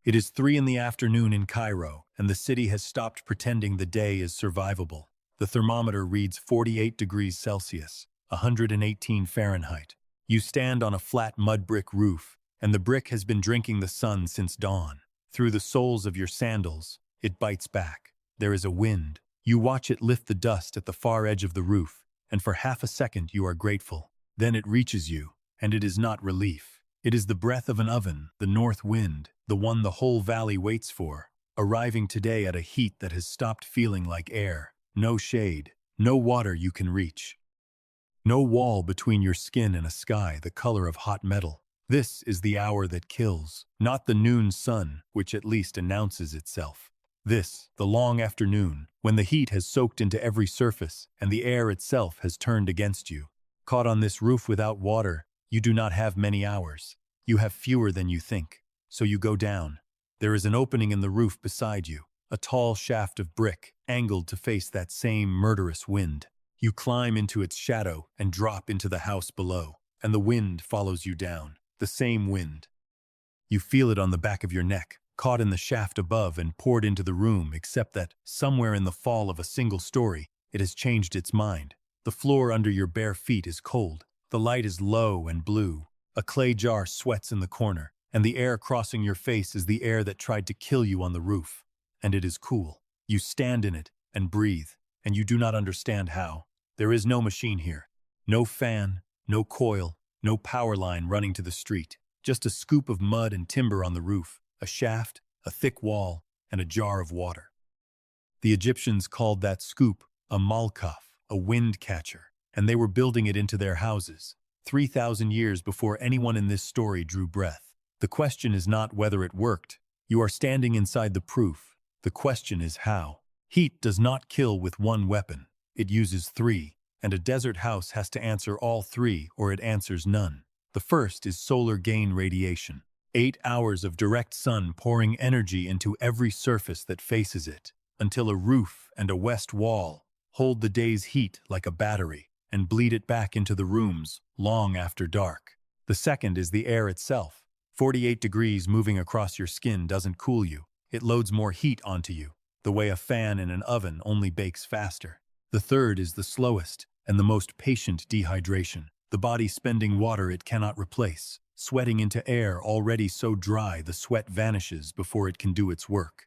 It is 3 in the afternoon in Cairo, and the city has stopped pretending the day is survivable. The thermometer reads 48 degrees Celsius, 118 Fahrenheit. You stand on a flat mud brick roof, and the brick has been drinking the sun since dawn. Through the soles of your sandals, it bites back. There is a wind. You watch it lift the dust at the far edge of the roof, and for half a second you are grateful. Then it reaches you, and it is not relief. It is the breath of an oven, the north wind, the one the whole valley waits for, arriving today at a heat that has stopped feeling like air. No shade, no water you can reach. No wall between your skin and a sky the color of hot metal. This is the hour that kills, not the noon sun, which at least announces itself. This, the long afternoon, when the heat has soaked into every surface and the air itself has turned against you. Caught on this roof without water, you do not have many hours. You have fewer than you think. So you go down. There is an opening in the roof beside you, a tall shaft of brick, angled to face that same murderous wind. You climb into its shadow and drop into the house below, and the wind follows you down, the same wind. You feel it on the back of your neck, caught in the shaft above and poured into the room, except that, somewhere in the fall of a single story, it has changed its mind. The floor under your bare feet is cold, the light is low and blue, a clay jar sweats in the corner, and the air crossing your face is the air that tried to kill you on the roof. And it is cool. You stand in it and breathe, and you do not understand how. There is no machine here. No fan, no coil, no power line running to the street. Just a scoop of mud and timber on the roof, a shaft, a thick wall, and a jar of water. The Egyptians called that scoop a Malqaf, a wind catcher, and they were building it into their houses, 3,000 years before anyone in this story drew breath. The question is not whether it worked. You are standing inside the proof. The question is how. Heat does not kill with one weapon. It uses 3, and a desert house has to answer all 3 or it answers none. The first is solar gain radiation. 8 hours of direct sun pouring energy into every surface that faces it, until a roof and a west wall hold the day's heat like a battery and bleed it back into the rooms long after dark. The second is the air itself. 48 degrees moving across your skin doesn't cool you. It loads more heat onto you, the way a fan in an oven only bakes faster. The third is the slowest and the most patient dehydration, the body spending water it cannot replace, sweating into air already so dry the sweat vanishes before it can do its work.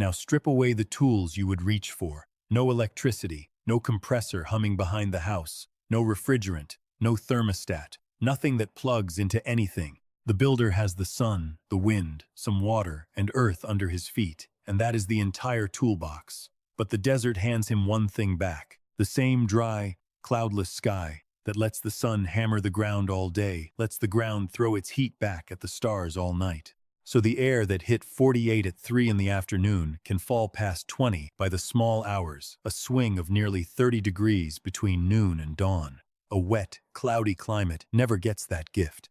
Now strip away the tools you would reach for. No electricity, no compressor humming behind the house, no refrigerant, no thermostat, nothing that plugs into anything. The builder has the sun, the wind, some water, and earth under his feet, and that is the entire toolbox. But the desert hands him one thing back, the same dry, cloudless sky that lets the sun hammer the ground all day, lets the ground throw its heat back at the stars all night. So the air that hit 48 at 3 in the afternoon can fall past 20 by the small hours, a swing of nearly 30 degrees between noon and dawn. A wet, cloudy climate never gets that gift.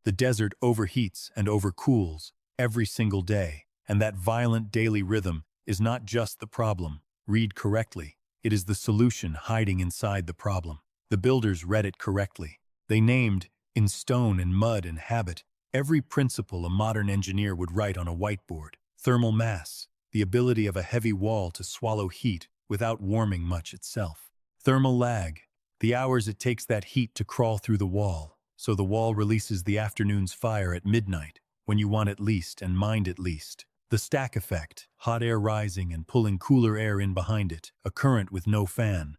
The desert overheats and overcools every single day, and that violent daily rhythm is not just the problem. Read correctly. It is the solution hiding inside the problem. The builders read it correctly. They named, in stone and mud and habit, every principle a modern engineer would write on a whiteboard. Thermal mass, the ability of a heavy wall to swallow heat without warming much itself. Thermal lag, the hours it takes that heat to crawl through the wall, so the wall releases the afternoon's fire at midnight, when you want it least and mind it least. The stack effect, hot air rising and pulling cooler air in behind it, a current with no fan.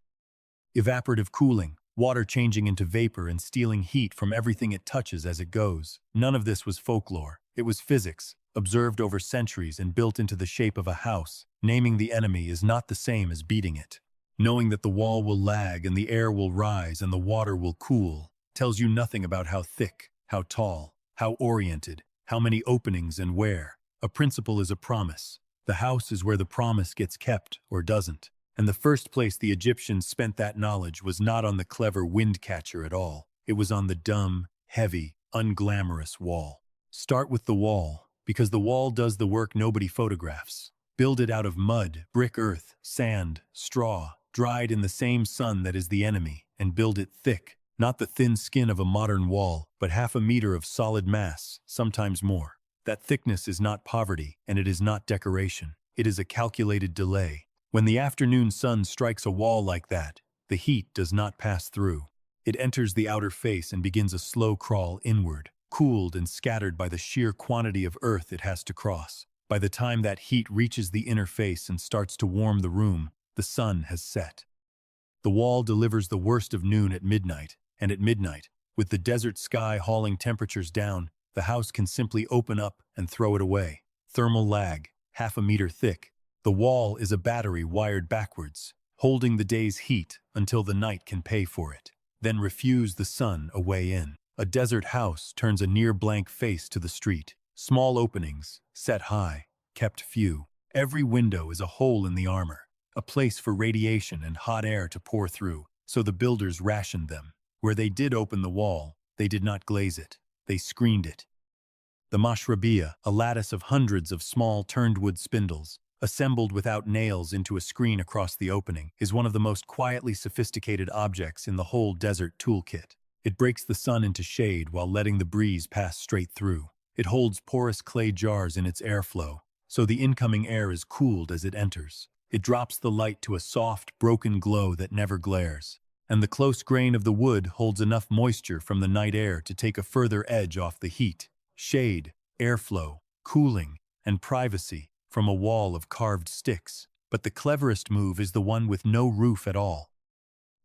Evaporative cooling, water changing into vapor and stealing heat from everything it touches as it goes. None of this was folklore. It was physics, observed over centuries and built into the shape of a house. Naming the enemy is not the same as beating it. Knowing that the wall will lag and the air will rise and the water will cool tells you nothing about how thick, how tall, how oriented, how many openings and where. A principle is a promise. The house is where the promise gets kept or doesn't. And the first place the Egyptians spent that knowledge was not on the clever wind catcher at all. It was on the dumb, heavy, unglamorous wall. Start with the wall, because the wall does the work nobody photographs. Build it out of mud, brick earth, sand, straw, dried in the same sun that is the enemy, and build it thick. Not the thin skin of a modern wall, but half a meter of solid mass, sometimes more. That thickness is not poverty, and it is not decoration. It is a calculated delay. When the afternoon sun strikes a wall like that, the heat does not pass through. It enters the outer face and begins a slow crawl inward, cooled and scattered by the sheer quantity of earth it has to cross. By the time that heat reaches the inner face and starts to warm the room, the sun has set. The wall delivers the worst of noon at midnight, and at midnight, with the desert sky hauling temperatures down, the house can simply open up and throw it away. Thermal lag, half a meter thick. The wall is a battery wired backwards, holding the day's heat until the night can pay for it, then refuse the sun a way in. A desert house turns a near-blank face to the street. Small openings, set high, kept few. Every window is a hole in the armor, a place for radiation and hot air to pour through, so the builders rationed them. Where they did open the wall, they did not glaze it. They screened it. The mashrabiya, a lattice of hundreds of small turned-wood spindles, assembled without nails into a screen across the opening, is one of the most quietly sophisticated objects in the whole desert toolkit. It breaks the sun into shade while letting the breeze pass straight through. It holds porous clay jars in its airflow, so the incoming air is cooled as it enters. It drops the light to a soft, broken glow that never glares. And the close grain of the wood holds enough moisture from the night air to take a further edge off the heat. Shade, airflow, cooling, and privacy from a wall of carved sticks. But the cleverest move is the one with no roof at all.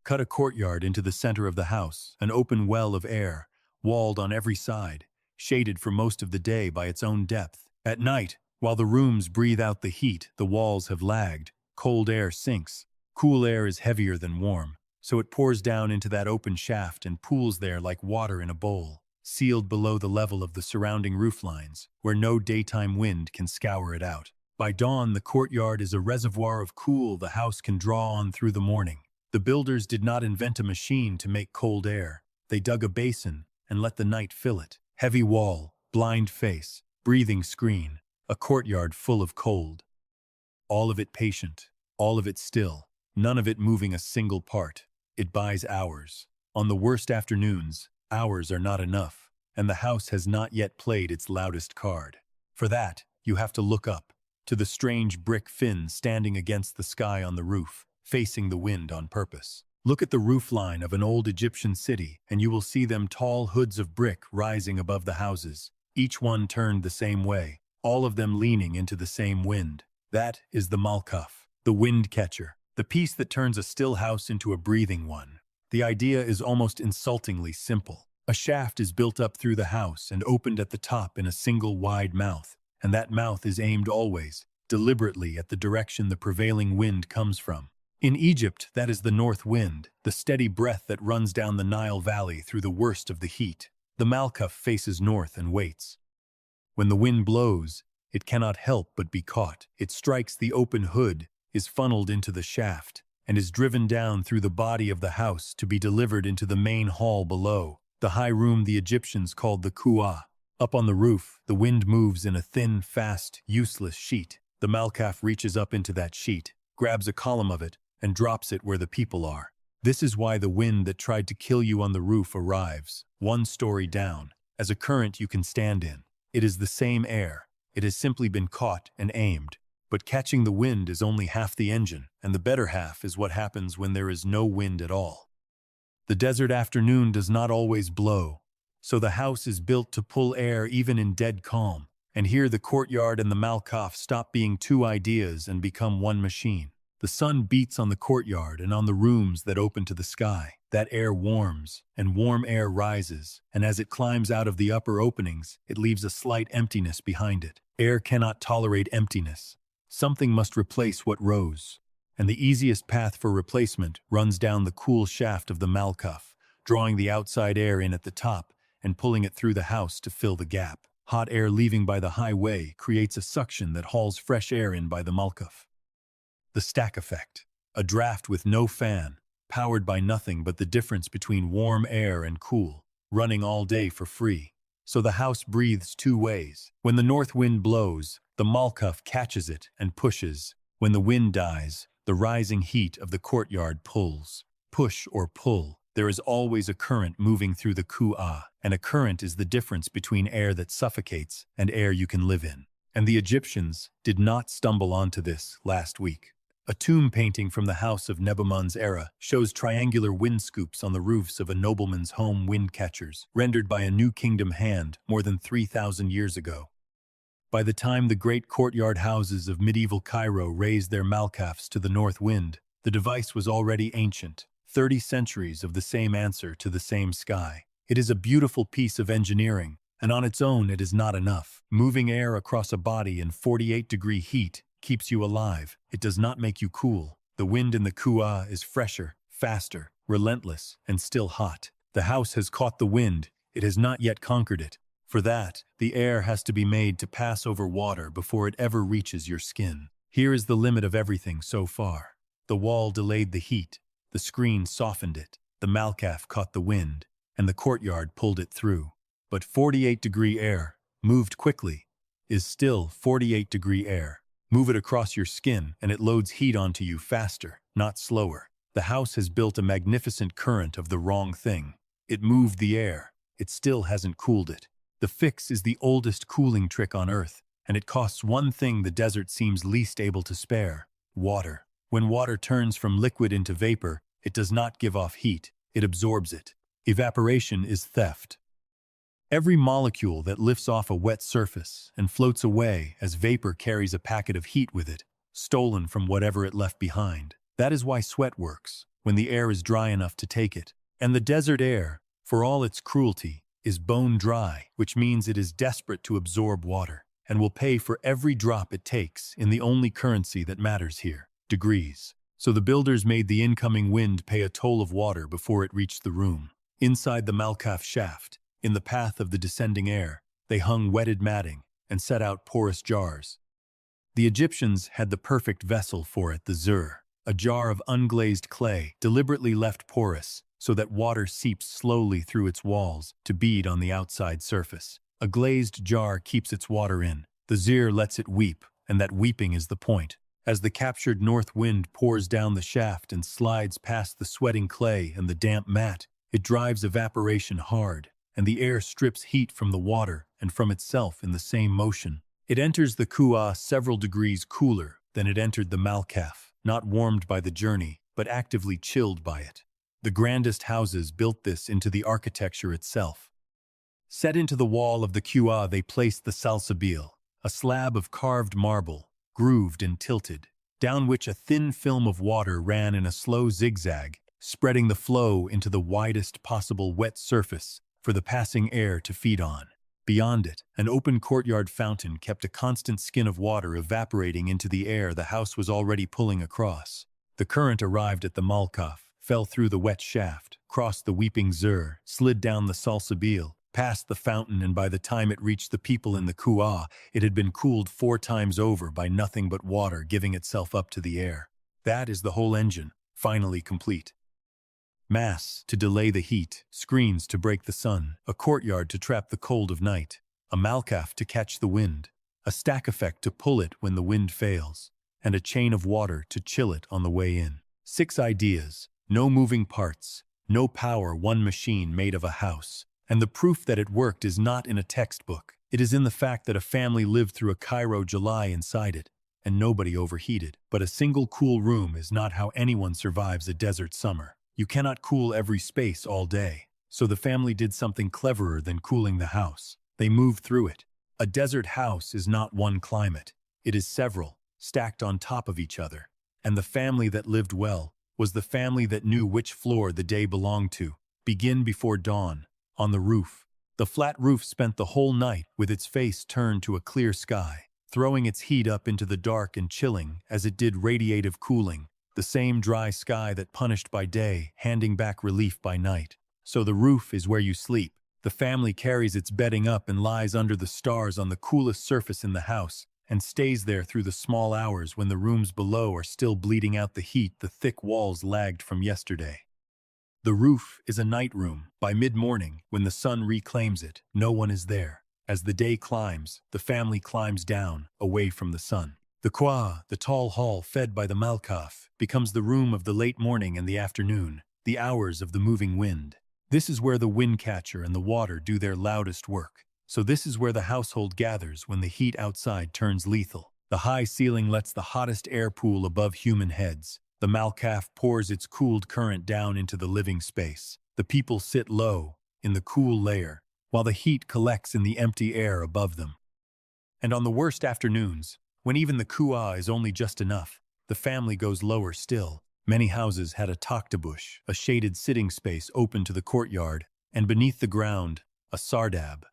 Cut a courtyard into the center of the house, an open well of air, walled on every side, shaded for most of the day by its own depth. At night, while the rooms breathe out the heat, the walls have lagged. Cold air sinks. Cool air is heavier than warm, so it pours down into that open shaft and pools there like water in a bowl, sealed below the level of the surrounding roof lines, where no daytime wind can scour it out. By dawn, the courtyard is a reservoir of cool the house can draw on through the morning. The builders did not invent a machine to make cold air. They dug a basin and let the night fill it. Heavy wall, blind face, breathing screen, a courtyard full of cold. All of it patient, all of it still, none of it moving a single part. It buys hours. On the worst afternoons, hours are not enough, and the house has not yet played its loudest card. For that, you have to look up, to the strange brick fin standing against the sky on the roof, facing the wind on purpose. Look at the roofline of an old Egyptian city, and you will see them tall hoods of brick rising above the houses, each one turned the same way, all of them leaning into the same wind. That is the Malqaf, the wind catcher, the piece that turns a still house into a breathing one. The idea is almost insultingly simple. A shaft is built up through the house and opened at the top in a single wide mouth, and that mouth is aimed always, deliberately at the direction the prevailing wind comes from. In Egypt, that is the north wind, the steady breath that runs down the Nile Valley through the worst of the heat. The Malqaf faces north and waits. When the wind blows, it cannot help but be caught. It strikes the open hood, is funneled into the shaft, and is driven down through the body of the house to be delivered into the main hall below, the high room the Egyptians called the kuah. Up on the roof, the wind moves in a thin, fast, useless sheet. The Malqaf reaches up into that sheet, grabs a column of it, and drops it where the people are. This is why the wind that tried to kill you on the roof arrives, one story down, as a current you can stand in. It is the same air. It has simply been caught and aimed. But catching the wind is only half the engine, and the better half is what happens when there is no wind at all. The desert afternoon does not always blow, so the house is built to pull air even in dead calm. And here the courtyard and the Malqaf stop being two ideas and become one machine. The sun beats on the courtyard and on the rooms that open to the sky. That air warms, and warm air rises, and as it climbs out of the upper openings, it leaves a slight emptiness behind it. Air cannot tolerate emptiness. Something must replace what rose. And the easiest path for replacement runs down the cool shaft of the Malqaf, drawing the outside air in at the top and pulling it through the house to fill the gap. Hot air leaving by the highway creates a suction that hauls fresh air in by the Malqaf. The stack effect. A draft with no fan, powered by nothing but the difference between warm air and cool, running all day for free. So the house breathes two ways. When the north wind blows, the Malqaf catches it and pushes. When the wind dies, the rising heat of the courtyard pulls. Push or pull, There is always a current moving through the ku'a, and a current is the difference between air that suffocates and air you can live in. And the Egyptians did not stumble onto this last week. A tomb painting from the house of Nebuchadnezzar's era shows triangular wind scoops on the roofs of a nobleman's home wind catchers, rendered by a New Kingdom hand more than 3,000 years ago. By the time the great courtyard houses of medieval Cairo raised their Malqafs to the north wind, the device was already ancient, 30 centuries of the same answer to the same sky. It is a beautiful piece of engineering, and on its own it is not enough. Moving air across a body in 48-degree heat keeps you alive. It does not make you cool. The wind in the ku'a is fresher, faster, relentless, and still hot. The house has caught the wind. It has not yet conquered it. For that, the air has to be made to pass over water before it ever reaches your skin. Here is the limit of everything so far. The wall delayed the heat. The screen softened it. The Malqaf caught the wind, and the courtyard pulled it through. But 48-degree air, moved quickly, is still 48-degree air. Move it across your skin, and it loads heat onto you faster, not slower. The house has built a magnificent current of the wrong thing. It moved the air. It still hasn't cooled it. The fix is the oldest cooling trick on Earth, and it costs one thing the desert seems least able to spare: water. When water turns from liquid into vapor, it does not give off heat, it absorbs it. Evaporation is theft. Every molecule that lifts off a wet surface and floats away as vapor carries a packet of heat with it, stolen from whatever it left behind. That is why sweat works, when the air is dry enough to take it. And the desert air, for all its cruelty, is bone dry, which means it is desperate to absorb water, and will pay for every drop it takes in the only currency that matters here: degrees. So the builders made the incoming wind pay a toll of water before it reached the room. Inside the Malqaf shaft, in the path of the descending air, they hung wetted matting and set out porous jars. The Egyptians had the perfect vessel for it: the zur, a jar of unglazed clay, deliberately left porous so that water seeps slowly through its walls to bead on the outside surface. A glazed jar keeps its water in. The zur lets it weep, and that weeping is the point. As the captured north wind pours down the shaft and slides past the sweating clay and the damp mat, it drives evaporation hard, and the air strips heat from the water and from itself in the same motion. It enters the ku'a several degrees cooler than it entered the Malqaf, not warmed by the journey, but actively chilled by it. The grandest houses built this into the architecture itself. Set into the wall of the ku'a, they placed the salsabil, a slab of carved marble, grooved and tilted, down which a thin film of water ran in a slow zigzag, spreading the flow into the widest possible wet surface for the passing air to feed on. Beyond it, an open courtyard fountain kept a constant skin of water evaporating into the air the house was already pulling across. The current arrived at the Malqaf, fell through the wet shaft, crossed the weeping zur, slid down the salsabil, past the fountain, and by the time it reached the people in the ku'a, it had been cooled 4 times over by nothing but water giving itself up to the air. That is the whole engine, finally complete. Masts to delay the heat, screens to break the sun, a courtyard to trap the cold of night, a Malqaf to catch the wind, a stack effect to pull it when the wind fails, and a chain of water to chill it on the way in. 6 ideas, no moving parts, no power, one machine made of a house. And the proof that it worked is not in a textbook. It is in the fact that a family lived through a Cairo July inside it, and nobody overheated. But a single cool room is not how anyone survives a desert summer. You cannot cool every space all day. So the family did something cleverer than cooling the house. They moved through it. A desert house is not one climate. It is several, stacked on top of each other. And the family that lived well was the family that knew which floor the day belonged to. Begin before dawn. On the roof. The flat roof spent the whole night with its face turned to a clear sky, throwing its heat up into the dark and chilling as it did radiative cooling, the same dry sky that punished by day, handing back relief by night. So the roof is where you sleep. The family carries its bedding up and lies under the stars on the coolest surface in the house, and stays there through the small hours when the rooms below are still bleeding out the heat the thick walls lagged from yesterday. The roof is a night room. By mid-morning, when the sun reclaims it, no one is there. As the day climbs, the family climbs down, away from the sun. The ku'a, the tall hall fed by the Malqaf, becomes the room of the late morning and the afternoon. the hours of the moving wind. This is where the wind catcher and the water do their loudest work. So this is where the household gathers when the heat outside turns lethal. The high ceiling lets the hottest air pool above human heads. The Malqaf pours its cooled current down into the living space. The people sit low, in the cool layer, while the heat collects in the empty air above them. And on the worst afternoons, when even the kuah is only just enough, the family goes lower still. Many houses had a taktabush, a shaded sitting space open to the courtyard, and beneath the ground, a sardab,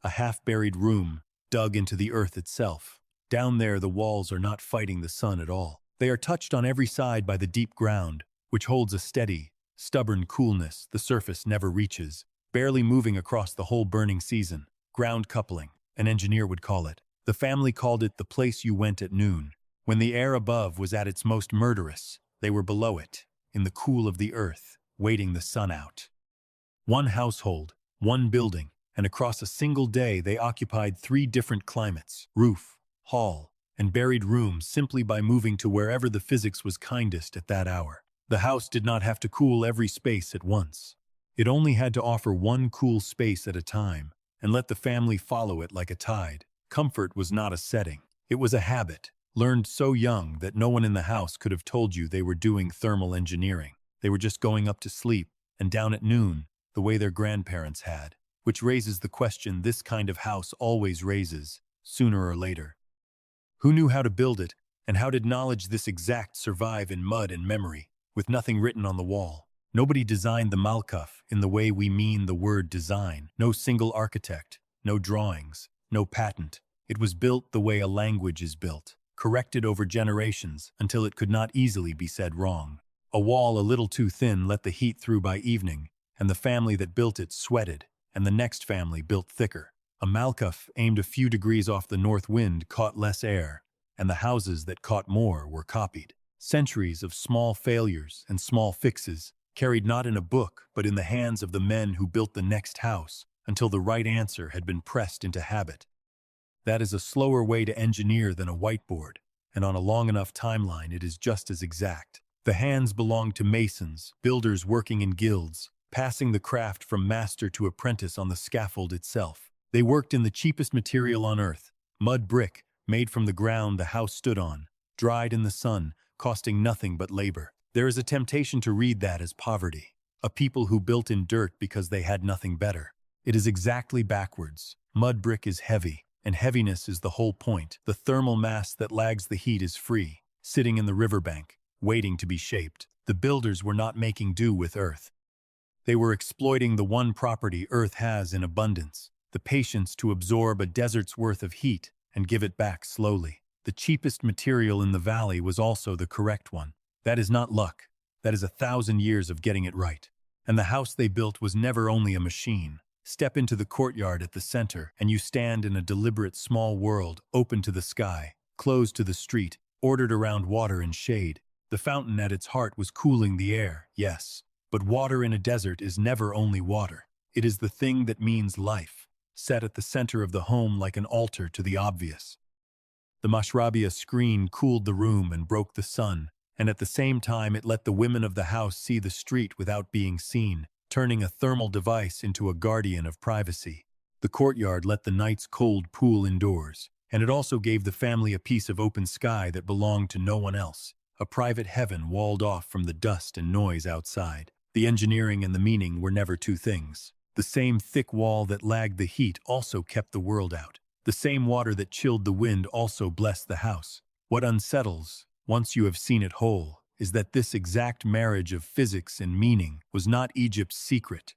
a half-buried room dug into the earth itself. Down there, the walls are not fighting the sun at all. They are touched on every side by the deep ground, which holds a steady, stubborn coolness the surface never reaches, barely moving across the whole burning season. Ground coupling, an engineer would call it. The family called it the place you went at noon. When the air above was at its most murderous, they were below it, in the cool of the earth, waiting the sun out. One household, one building, and across a single day they occupied 3 different climates: roof, hall, and buried rooms, simply by moving to wherever the physics was kindest at that hour. The house did not have to cool every space at once. It only had to offer one cool space at a time, and let the family follow it like a tide. Comfort was not a setting. It was a habit, learned so young that no one in the house could have told you they were doing thermal engineering. They were just going up to sleep, and down at noon, the way their grandparents had. Which raises the question this kind of house always raises, sooner or later. Who knew how to build it, and how did knowledge this exact survive in mud and memory, with nothing written on the wall? Nobody designed the Malqaf in the way we mean the word design. No single architect, no drawings, no patent. It was built the way a language is built, corrected over generations until it could not easily be said wrong. A wall a little too thin let the heat through by evening, and the family that built it sweated, and the next family built thicker. A Malqaf aimed a few degrees off the north wind caught less air, and the houses that caught more were copied. Centuries of small failures and small fixes, carried not in a book but in the hands of the men who built the next house, until the right answer had been pressed into habit. That is a slower way to engineer than a whiteboard, and on a long enough timeline it is just as exact. The hands belong to masons, builders working in guilds, passing the craft from master to apprentice on the scaffold itself. They worked in the cheapest material on earth, mud brick, made from the ground the house stood on, dried in the sun, costing nothing but labor. There is a temptation to read that as poverty, a people who built in dirt because they had nothing better. It is exactly backwards. Mud brick is heavy, and heaviness is the whole point. The thermal mass that lags the heat is free, sitting in the riverbank, waiting to be shaped. The builders were not making do with earth. They were exploiting the one property earth has in abundance, the patience to absorb a desert's worth of heat and give it back slowly. The cheapest material in the valley was also the correct one. That is not luck. That is 1,000 years of getting it right. And the house they built was never only a machine. Step into the courtyard at the center, and you stand in a deliberate small world, open to the sky, closed to the street, ordered around water and shade. The fountain at its heart was cooling the air, yes. But water in a desert is never only water. It is the thing that means life, set at the center of the home like an altar to the obvious. The mashrabiya screen cooled the room and broke the sun, and at the same time it let the women of the house see the street without being seen, turning a thermal device into a guardian of privacy. The courtyard let the night's cold pool indoors, and it also gave the family a piece of open sky that belonged to no one else, a private heaven walled off from the dust and noise outside. The engineering and the meaning were never two things. The same thick wall that lagged the heat also kept the world out. The same water that chilled the wind also blessed the house. What unsettles, once you have seen it whole, is that this exact marriage of physics and meaning was not Egypt's secret.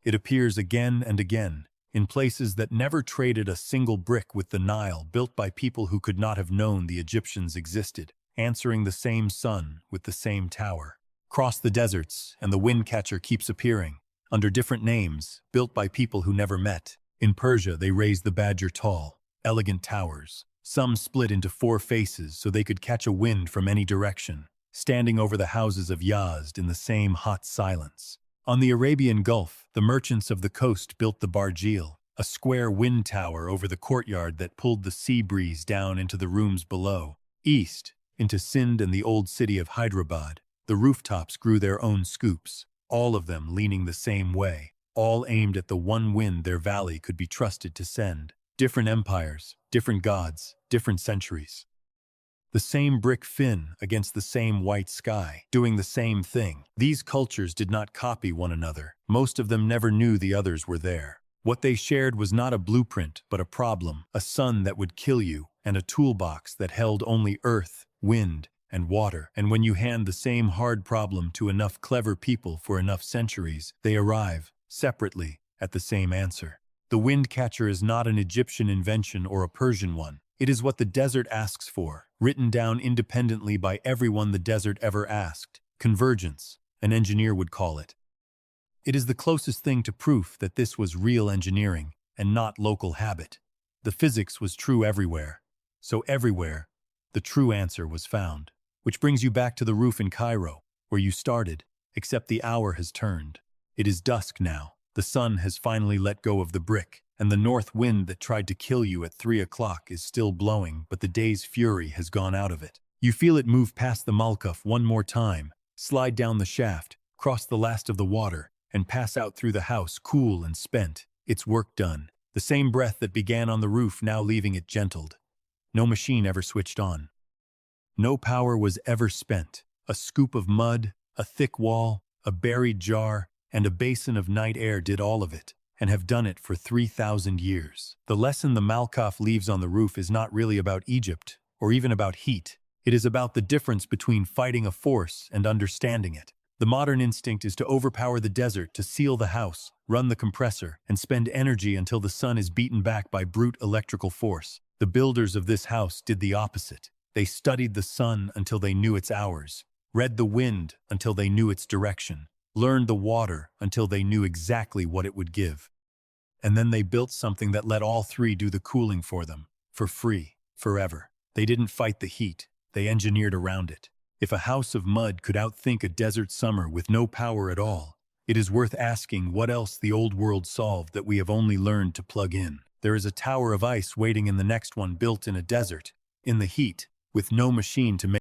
It appears again and again, in places that never traded a single brick with the Nile, built by people who could not have known the Egyptians existed, answering the same sun with the same tower. Cross the deserts, and the wind catcher keeps appearing, under different names, built by people who never met. In Persia, they raised the badgir tall, elegant towers. Some split into 4 faces so they could catch a wind from any direction, standing over the houses of Yazd in the same hot silence. On the Arabian Gulf, the merchants of the coast built the barjeel, a square wind tower over the courtyard that pulled the sea breeze down into the rooms below. East, into Sind and the old city of Hyderabad, The rooftops grew their own scoops, all of them leaning the same way, all aimed at the one wind their valley could be trusted to send. Different empires, different gods, different centuries. The same brick fin against the same white sky, doing the same thing. These cultures did not copy one another. Most of them never knew the others were there. What they shared was not a blueprint, but a problem, a sun that would kill you, and a toolbox that held only earth, wind, and water. And when you hand the same hard problem to enough clever people for enough centuries, they arrive, separately, at the same answer. The wind catcher is not an Egyptian invention or a Persian one. It is what the desert asks for, written down independently by everyone the desert ever asked. Convergence, an engineer would call it. It is the closest thing to proof that this was real engineering and not local habit. The physics was true everywhere. So everywhere, the true answer was found. Which brings you back to the roof in Cairo, where you started, except the hour has turned. It is dusk now. The sun has finally let go of the brick, and the north wind that tried to kill you at 3 o'clock is still blowing, but the day's fury has gone out of it. You feel it move past the Malqaf one more time, slide down the shaft, cross the last of the water, and pass out through the house cool and spent, its work done. The same breath that began on the roof now leaving it gentled. No machine ever switched on. No power was ever spent. A scoop of mud, a thick wall, a buried jar, and a basin of night air did all of it, and have done it for 3,000 years. The lesson the Malqaf leaves on the roof is not really about Egypt, or even about heat. It is about the difference between fighting a force and understanding it. The modern instinct is to overpower the desert, to seal the house, run the compressor, and spend energy until the sun is beaten back by brute electrical force. The builders of this house did the opposite. They studied the sun until they knew its hours, read the wind until they knew its direction, learned the water until they knew exactly what it would give. And then they built something that let all three do the cooling for them, for free, forever. They didn't fight the heat, they engineered around it. If a house of mud could outthink a desert summer with no power at all, it is worth asking what else the old world solved that we have only learned to plug in. There is a tower of ice waiting in the next one built in a desert, in the heat, with no machine to make